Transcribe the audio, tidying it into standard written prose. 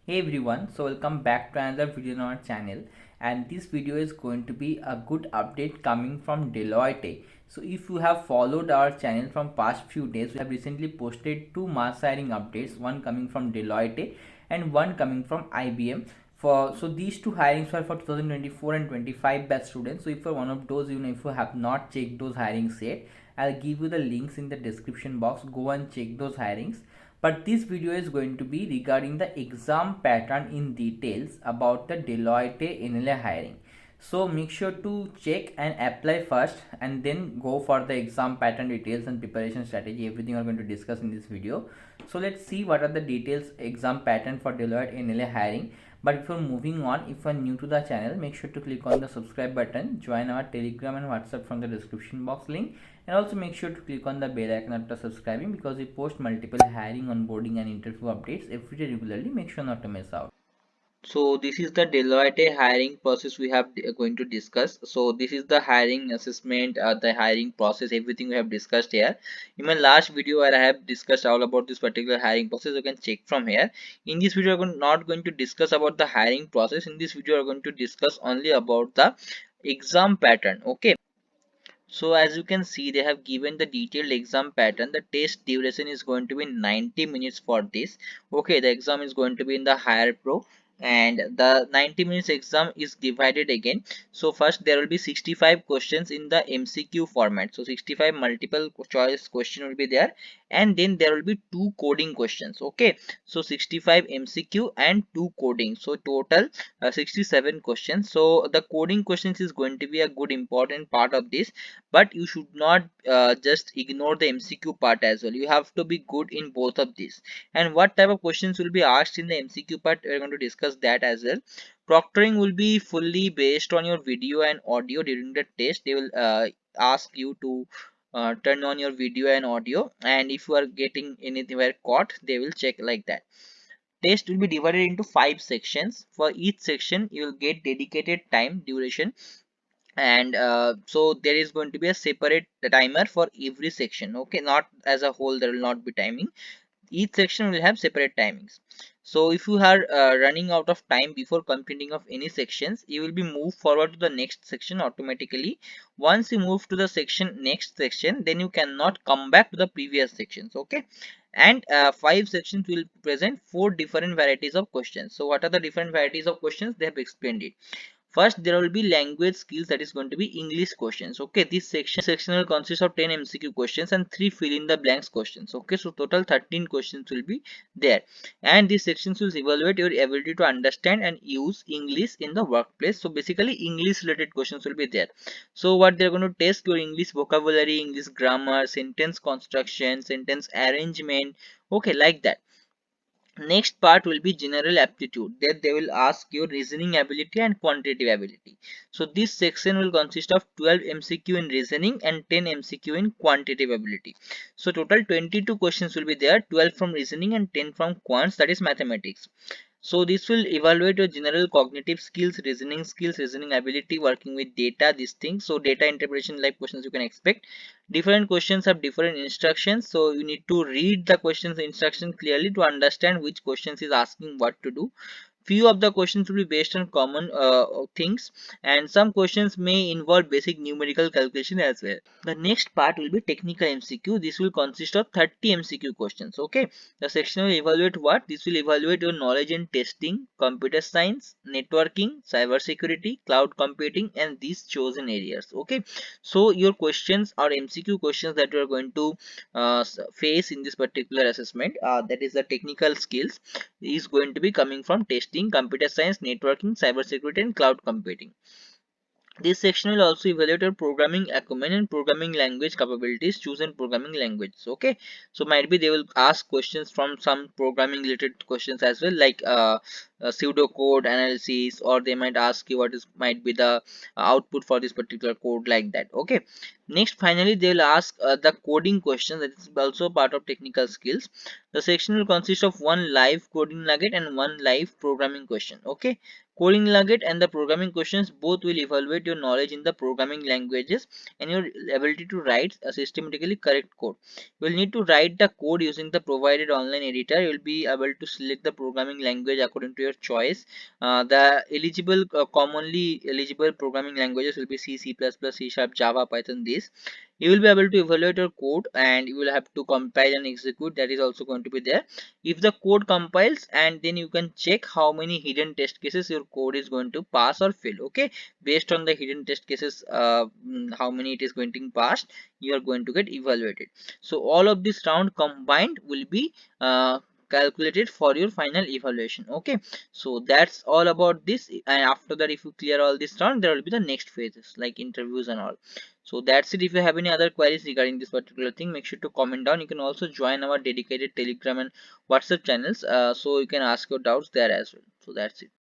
Hey everyone, so welcome back to another video on our channel, and this video is going to be a good update coming from Deloitte. So if you have followed our channel from past few days, we have recently posted two mass hiring updates, one coming from Deloitte and one coming from IBM. So these two hirings were for 2024 and 25 batch students. So if you're one of those, if you have not checked those hirings yet, I'll give you the links in the description box. Go and check those hirings, but this video is going to be regarding the exam pattern in details about the Deloitte NLA hiring. So make sure to check and apply first and then go for the exam pattern details and preparation strategy. Everything we're going to discuss in this video. So let's see what are the details exam pattern for Deloitte NLA hiring. But before moving on, if you are new to the channel, make sure to click on the subscribe button, join our Telegram and WhatsApp from the description box link, and also make sure to click on the bell icon after subscribing, because we post multiple hiring, onboarding and interview updates every day regularly. Make sure not to miss out. So this is the Deloitte hiring process we have going to discuss. So this is the hiring assessment, the hiring process, everything we have discussed here. In my last video where I have discussed all about this particular hiring process, you can check from here. In this video, I'm not going to discuss about the hiring process. In this video, I'm going to discuss only about the exam pattern. Okay. So as you can see, they have given the detailed exam pattern. The test duration is going to be 90 minutes for this. Okay, the exam is going to be in the higher pro, and the 90 minutes exam is divided again. So first there will be 65 questions in the MCQ format. So 65 multiple choice question will be there, and then there will be two coding questions. Okay, so 65 MCQ and two coding. So total 67 questions. So the coding questions is going to be a good important part of this, but you should not just ignore the MCQ part as well. You have to be good in both of these. And what type of questions will be asked in the MCQ part, we're going to discuss that as well. Proctoring will be fully based on your video and audio. During the test they will ask you to turn on your video and audio, and if you are getting anywhere caught, they will check like that. Test will be divided into 5 sections. For each section you will get dedicated time duration, and so there is going to be a separate timer for every section. Okay, not as a whole, there will not be timing. Each section will have separate timings. So if you are running out of time before completing of any sections, you will be moved forward to the next section automatically. Once you move to the next section, then you cannot come back to the previous sections. Okay, and 5 sections will present 4 different varieties of questions. So what are the different varieties of questions? They have explained it. First, there will be language skills, that is going to be English questions. Okay, this section will consist of 10 MCQ questions and 3 fill in the blanks questions. Okay, so total 13 questions will be there, and these sections will evaluate your ability to understand and use English in the workplace. So basically English related questions will be there. So what they're going to test your English vocabulary, English grammar, sentence construction, sentence arrangement. Okay, like that. Next part will be general aptitude, that they will ask your reasoning ability and quantitative ability. So this section will consist of 12 MCQ in reasoning and 10 MCQ in quantitative ability. So total 22 questions will be there, 12 from reasoning and 10 from quants, that is mathematics. So this will evaluate your general cognitive skills, reasoning ability, working with data, these things. So data interpretation like questions you can expect. Different questions have different instructions, so you need to read the questions instruction clearly to understand which questions is asking what to do. Few of the questions will be based on common things, and some questions may involve basic numerical calculation as well. The next part will be technical MCQ. This will consist of 30 MCQ questions. Okay, the section will evaluate what? This will evaluate your knowledge in testing, computer science, networking, cyber security, cloud computing, and these chosen areas. Okay, so your questions are MCQ questions that you are going to face in this particular assessment, that is the technical skills, is going to be coming from testing, computer science, networking, cyber security, and cloud computing. This section will also evaluate your programming acumen and programming language capabilities. Chosen programming language. Okay, so might be they will ask questions from some programming related questions as well, like pseudo code analysis, or they might ask you what is might be the output for this particular code, like that. Okay, next finally they will ask the coding question, that is also part of technical skills. The section will consist of one live coding nugget and one live programming question. Okay, coding nugget and the programming questions both will evaluate your knowledge in the programming languages and your ability to write a systematically correct code. You will need to write the code using the provided online editor. You will be able to select the programming language according to your choice. The eligible commonly eligible programming languages will be C, C++, C Sharp, Java, Python. These you will be able to evaluate your code, and you will have to compile and execute. That is also going to be there. If the code compiles, and then you can check how many hidden test cases your code is going to pass or fail. Okay, based on the hidden test cases, how many it is going to pass, you are going to get evaluated. So all of this round combined will be calculated for your final evaluation. Okay, so that's all about this, and after that, if you clear all this round, there will be the next phases like interviews and all. So that's it. If you have any other queries regarding this particular thing, make sure to comment down. You can also join our dedicated Telegram and WhatsApp channels, so you can ask your doubts there as well. So that's it.